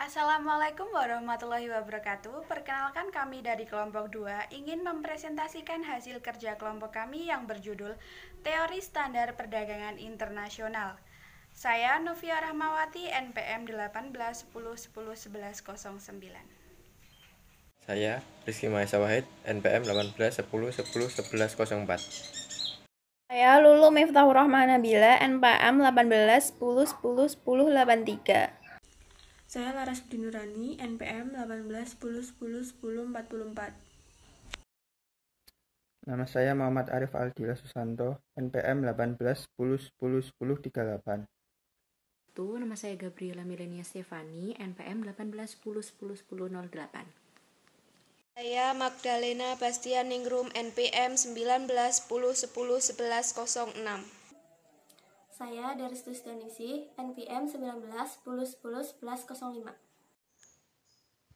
Assalamualaikum warahmatullahi wabarakatuh. Perkenalkan kami dari kelompok 2 ingin mempresentasikan hasil kerja kelompok kami yang berjudul Teori Standar Perdagangan Internasional. Saya Novia Rahmawati, NPM 1810101109. Saya Rizky Mahesa Wahid, NPM 1810111104. Saya Lulu Miftahur Rahman Nabila, NPM 1810101083. Saya Laras Budi Nurani, NPM 1810101044. Nama saya Muhammad Arif Aldila Susanto, NPM 1810101038. Nama saya Gabriela Milenia Stefani, NPM 1810101008. Saya Magdalena Bastian Ningrum, NPM 1910111106. Saya Daristus Danisi, NPM 1910111105.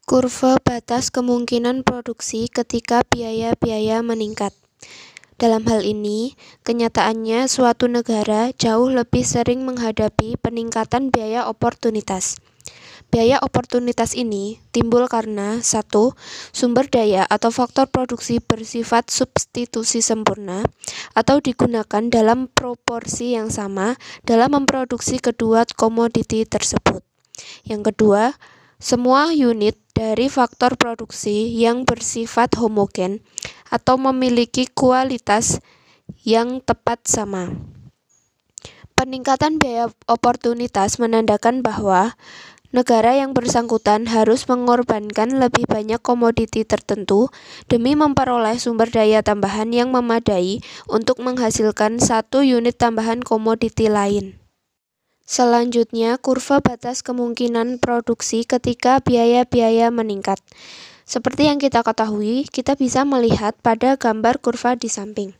Kurva batas kemungkinan produksi ketika biaya-biaya meningkat. Dalam hal ini, kenyataannya suatu negara jauh lebih sering menghadapi peningkatan biaya oportunitas. Biaya oportunitas ini timbul karena 1. Sumber daya atau faktor produksi bersifat substitusi sempurna atau digunakan dalam proporsi yang sama dalam memproduksi kedua komoditi tersebut. Yang kedua, semua unit dari faktor produksi yang bersifat homogen atau memiliki kualitas yang tepat sama. Peningkatan biaya oportunitas menandakan bahwa negara yang bersangkutan harus mengorbankan lebih banyak komoditi tertentu demi memperoleh sumber daya tambahan yang memadai untuk menghasilkan satu unit tambahan komoditi lain. Selanjutnya, kurva batas kemungkinan produksi ketika biaya-biaya meningkat. Seperti yang kita ketahui, kita bisa melihat pada gambar kurva di samping.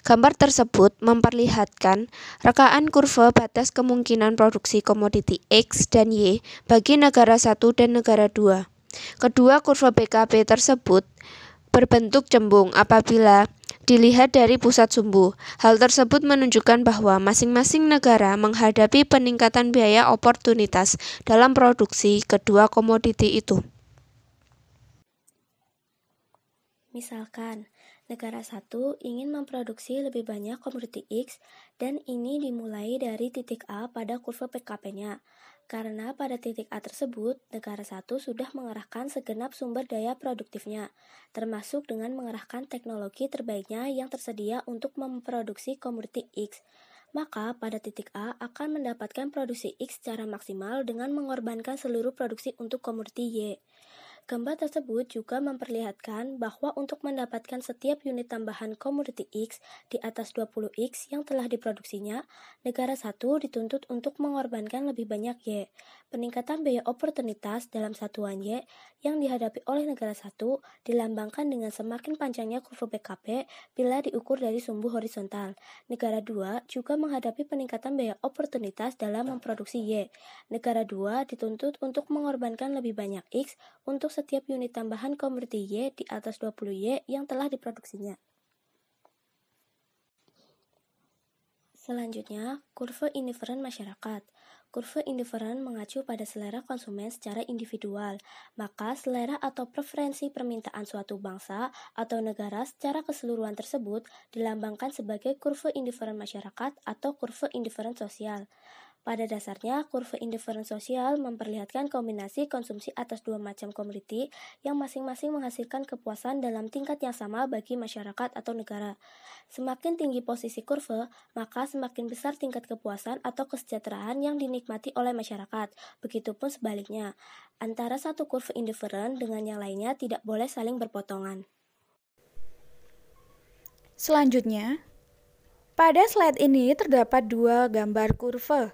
Gambar tersebut memperlihatkan rekaan kurva batas kemungkinan produksi komoditi X dan Y bagi negara 1 dan negara 2. Kedua kurva BKP tersebut berbentuk cembung apabila dilihat dari pusat sumbu. Hal tersebut menunjukkan bahwa masing-masing negara menghadapi peningkatan biaya oportunitas dalam produksi kedua komoditi itu. Misalkan, negara 1 ingin memproduksi lebih banyak komoditi X dan ini dimulai dari titik A pada kurva PKP-nya. Karena pada titik A tersebut, negara 1 sudah mengerahkan segenap sumber daya produktifnya, termasuk dengan mengerahkan teknologi terbaiknya yang tersedia untuk memproduksi komoditi X. Maka pada titik A akan mendapatkan produksi X secara maksimal dengan mengorbankan seluruh produksi untuk komoditi Y. Gambar tersebut juga memperlihatkan bahwa untuk mendapatkan setiap unit tambahan komoditi X di atas 20X yang telah diproduksinya, negara 1 dituntut untuk mengorbankan lebih banyak Y. Peningkatan biaya oportunitas dalam satuan Y yang dihadapi oleh negara 1 dilambangkan dengan semakin panjangnya kurva BKP bila diukur dari sumbu horizontal. Negara 2 juga menghadapi peningkatan biaya oportunitas dalam memproduksi Y. Negara 2 dituntut untuk mengorbankan lebih banyak X untuk setiap unit tambahan komoditi Y di atas 20Y yang telah diproduksinya. Selanjutnya, kurva indiferen masyarakat. Kurva indiferen mengacu pada selera konsumen secara individual, maka selera atau preferensi permintaan suatu bangsa atau negara secara keseluruhan tersebut dilambangkan sebagai kurva indiferen masyarakat atau kurva indiferen sosial. Pada dasarnya, kurva indiferen sosial memperlihatkan kombinasi konsumsi atas dua macam komoditi yang masing-masing menghasilkan kepuasan dalam tingkat yang sama bagi masyarakat atau negara. Semakin tinggi posisi kurva, maka semakin besar tingkat kepuasan atau kesejahteraan yang dinikmati oleh masyarakat. Begitupun sebaliknya, antara satu kurva indiferen dengan yang lainnya tidak boleh saling berpotongan. Selanjutnya, pada slide ini terdapat dua gambar kurva.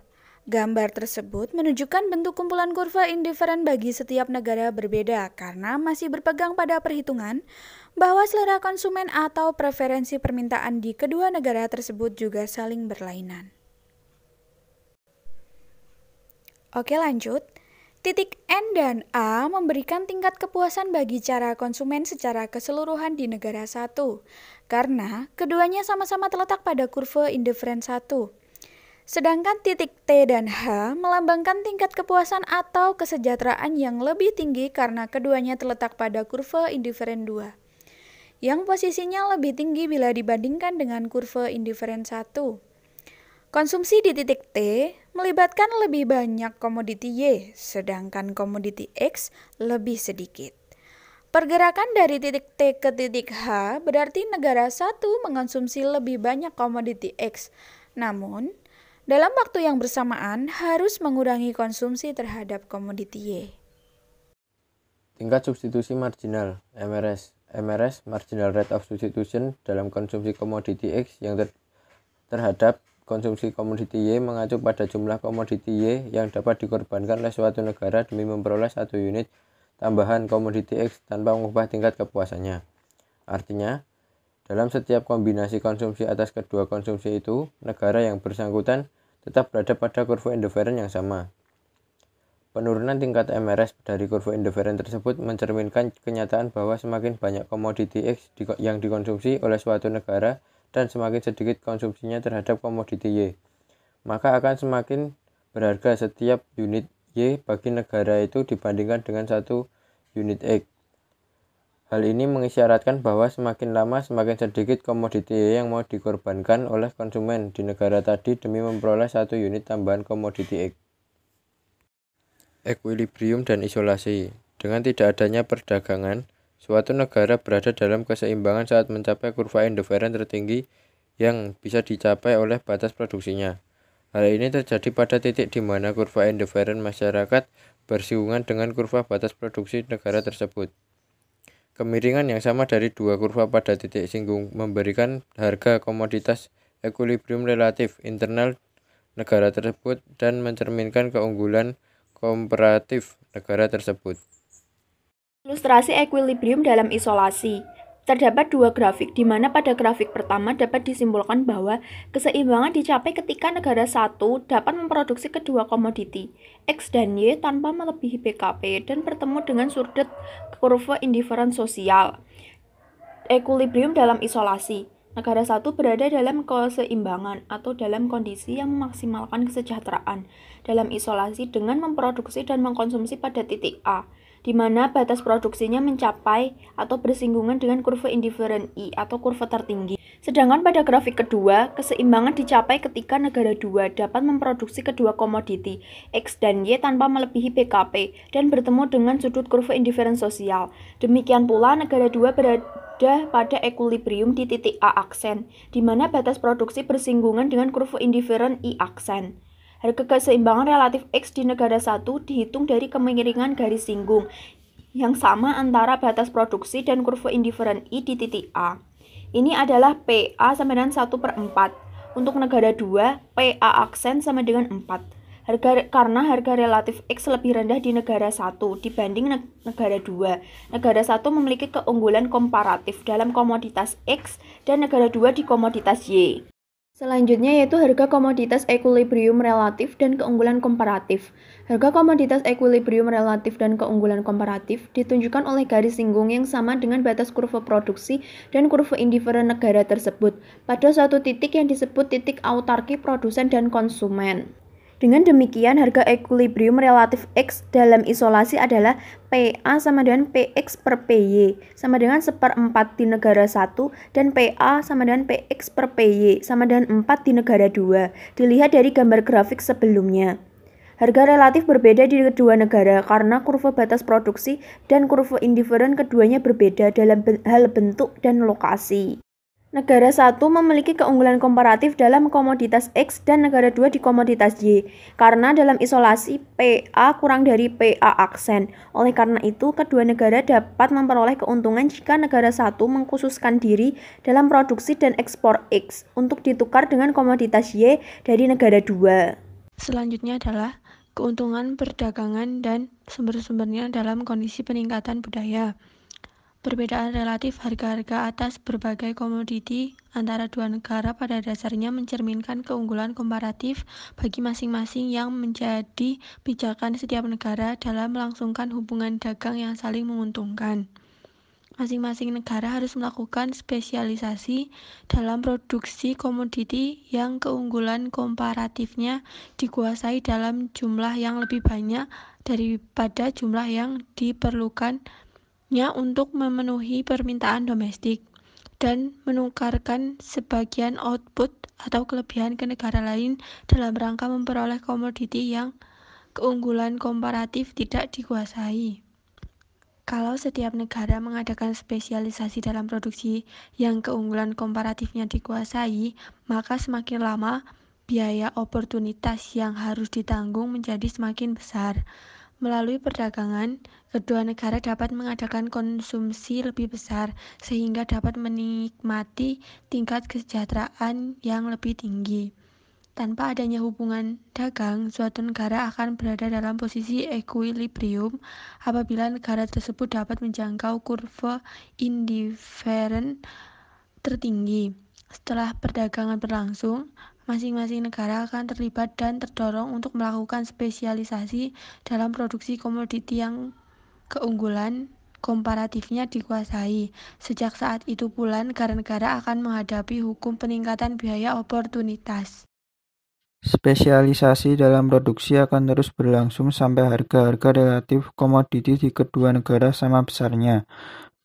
Gambar tersebut menunjukkan bentuk kumpulan kurva indiferen bagi setiap negara berbeda karena masih berpegang pada perhitungan bahwa selera konsumen atau preferensi permintaan di kedua negara tersebut juga saling berlainan. Oke, lanjut. Titik N dan A memberikan tingkat kepuasan bagi cara konsumen secara keseluruhan di negara 1 karena keduanya sama-sama terletak pada kurva indiferen 1. Sedangkan titik T dan H melambangkan tingkat kepuasan atau kesejahteraan yang lebih tinggi karena keduanya terletak pada kurva indiferen 2, yang posisinya lebih tinggi bila dibandingkan dengan kurva indiferen 1. Konsumsi di titik T melibatkan lebih banyak komoditi Y, sedangkan komoditi X lebih sedikit. Pergerakan dari titik T ke titik H berarti negara satu mengonsumsi lebih banyak komoditi X, namun dalam waktu yang bersamaan harus mengurangi konsumsi terhadap komoditi Y. Tingkat substitusi marginal (MRS). MRS, Marginal Rate of Substitution, dalam konsumsi komoditi X yang terhadap konsumsi komoditi Y mengacu pada jumlah komoditi Y yang dapat dikorbankan oleh suatu negara demi memperoleh 1 unit tambahan komoditi X tanpa mengubah tingkat kepuasannya. Artinya, dalam setiap kombinasi konsumsi atas kedua konsumsi itu, negara yang bersangkutan tetap berada pada kurva indiferen yang sama. Penurunan tingkat MRS dari kurva indiferen tersebut mencerminkan kenyataan bahwa semakin banyak komoditi X yang dikonsumsi oleh suatu negara dan semakin sedikit konsumsinya terhadap komoditi Y, maka akan semakin berharga setiap unit Y bagi negara itu dibandingkan dengan 1 unit X. Hal ini mengisyaratkan bahwa semakin lama semakin sedikit komoditi Y yang mau dikorbankan oleh konsumen di negara tadi demi memperoleh 1 unit tambahan komoditi X. Equilibrium dan isolasi. Dengan tidak adanya perdagangan, suatu negara berada dalam keseimbangan saat mencapai kurva indiferen tertinggi yang bisa dicapai oleh batas produksinya. Hal ini terjadi pada titik di mana kurva indiferen masyarakat bersinggungan dengan kurva batas produksi negara tersebut. Kemiringan yang sama dari dua kurva pada titik singgung memberikan harga komoditas equilibrium relatif internal negara tersebut dan mencerminkan keunggulan komparatif negara tersebut. Ilustrasi equilibrium dalam isolasi. Terdapat dua grafik, di mana pada grafik pertama dapat disimpulkan bahwa keseimbangan dicapai ketika negara satu dapat memproduksi kedua komoditi, X dan Y, tanpa melebihi PKP dan bertemu dengan sudut kurva indiferen sosial. Equilibrium dalam isolasi. Negara satu berada dalam keseimbangan atau dalam kondisi yang memaksimalkan kesejahteraan dalam isolasi dengan memproduksi dan mengkonsumsi pada titik A, di mana batas produksinya mencapai atau bersinggungan dengan kurva indiferen I atau kurva tertinggi. Sedangkan pada grafik kedua, keseimbangan dicapai ketika negara 2 dapat memproduksi kedua komoditi X dan Y tanpa melebihi PKP dan bertemu dengan sudut kurva indiferen sosial. Demikian pula negara 2 berada pada equilibrium di titik A aksen, di mana batas produksi bersinggungan dengan kurva indiferen I aksen. Harga keseimbangan relatif X di negara satu dihitung dari kemiringan garis singgung yang sama antara batas produksi dan kurva indiferen I di titik A. Ini adalah PA sama dengan 1/4. Untuk negara 2, PA aksen sama dengan 4. Karena harga relatif X lebih rendah di negara 1 dibanding negara 2. Negara 1 memiliki keunggulan komparatif dalam komoditas X dan negara 2 di komoditas Y. Selanjutnya yaitu harga komoditas equilibrium relatif dan keunggulan komparatif. Harga komoditas equilibrium relatif dan keunggulan komparatif ditunjukkan oleh garis singgung yang sama dengan batas kurva produksi dan kurva indiferen negara tersebut pada suatu titik yang disebut titik autarki produsen dan konsumen. Dengan demikian, harga equilibrium relatif X dalam isolasi adalah PA sama dengan PX per PY sama dengan 1/4 di negara 1 dan PA sama dengan PX per PY sama dengan 4 di negara 2. Dilihat dari gambar grafik sebelumnya. Harga relatif berbeda di kedua negara karena kurva batas produksi dan kurva indiferen keduanya berbeda dalam hal bentuk dan lokasi. Negara 1 memiliki keunggulan komparatif dalam komoditas X dan negara 2 di komoditas Y, karena dalam isolasi PA kurang dari PA aksen. Oleh karena itu, kedua negara dapat memperoleh keuntungan jika negara 1 mengkhususkan diri dalam produksi dan ekspor X untuk ditukar dengan komoditas Y dari negara 2. Selanjutnya adalah keuntungan perdagangan dan sumber-sumbernya dalam kondisi peningkatan budaya. Perbedaan relatif harga-harga atas berbagai komoditi antara dua negara pada dasarnya mencerminkan keunggulan komparatif bagi masing-masing yang menjadi pijakan setiap negara dalam melangsungkan hubungan dagang yang saling menguntungkan. Masing-masing negara harus melakukan spesialisasi dalam produksi komoditi yang keunggulan komparatifnya dikuasai dalam jumlah yang lebih banyak daripada jumlah yang diperlukannya untuk memenuhi permintaan domestik, dan menukarkan sebagian output atau kelebihan ke negara lain dalam rangka memperoleh komoditi yang keunggulan komparatif tidak dikuasai. Kalau setiap negara mengadakan spesialisasi dalam produksi yang keunggulan komparatifnya dikuasai, maka semakin lama biaya oportunitas yang harus ditanggung menjadi semakin besar. Melalui perdagangan, kedua negara dapat mengadakan konsumsi lebih besar, sehingga dapat menikmati tingkat kesejahteraan yang lebih tinggi. Tanpa adanya hubungan dagang, suatu negara akan berada dalam posisi equilibrium apabila negara tersebut dapat menjangkau kurva indiferen tertinggi. Setelah perdagangan berlangsung, masing-masing negara akan terlibat dan terdorong untuk melakukan spesialisasi dalam produksi komoditi yang keunggulan komparatifnya dikuasai. Sejak saat itu pula negara-negara akan menghadapi hukum peningkatan biaya oportunitas. Spesialisasi dalam produksi akan terus berlangsung sampai harga-harga relatif komoditi di kedua negara sama besarnya,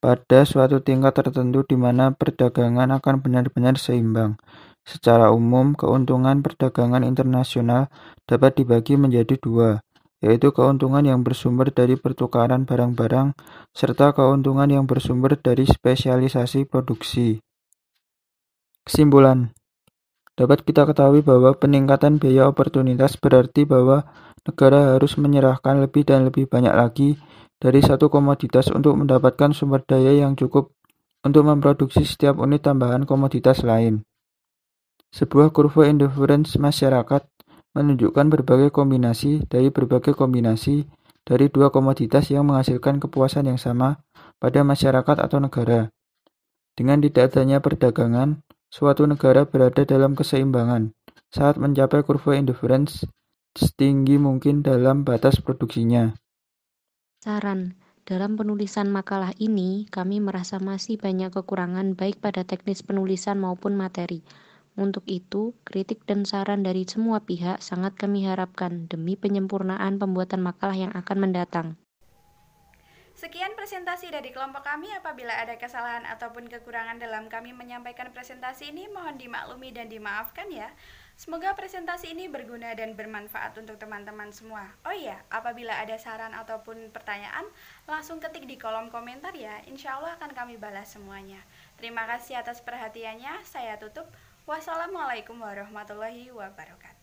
pada suatu tingkat tertentu di mana perdagangan akan benar-benar seimbang. Secara umum, keuntungan perdagangan internasional dapat dibagi menjadi dua, yaitu keuntungan yang bersumber dari pertukaran barang-barang serta keuntungan yang bersumber dari spesialisasi produksi. Kesimpulan, dapat kita ketahui bahwa peningkatan biaya oportunitas berarti bahwa negara harus menyerahkan lebih dan lebih banyak lagi dari satu komoditas untuk mendapatkan sumber daya yang cukup untuk memproduksi setiap unit tambahan komoditas lain. Sebuah kurva indifference masyarakat menunjukkan berbagai kombinasi dari dua komoditas yang menghasilkan kepuasan yang sama pada masyarakat atau negara. Dengan tidak adanya perdagangan, suatu negara berada dalam keseimbangan saat mencapai kurva indifference setinggi mungkin dalam batas produksinya. Saran, dalam penulisan makalah ini, kami merasa masih banyak kekurangan baik pada teknis penulisan maupun materi. Untuk itu, kritik dan saran dari semua pihak sangat kami harapkan demi penyempurnaan pembuatan makalah yang akan mendatang. Sekian presentasi dari kelompok kami. Apabila ada kesalahan ataupun kekurangan dalam kami menyampaikan presentasi ini, mohon dimaklumi dan dimaafkan ya. Semoga presentasi ini berguna dan bermanfaat untuk teman-teman semua. Oh iya, apabila ada saran ataupun pertanyaan, langsung ketik di kolom komentar ya. Insya Allah akan kami balas semuanya. Terima kasih atas perhatiannya. Saya tutup. Wassalamualaikum warahmatullahi wabarakatuh.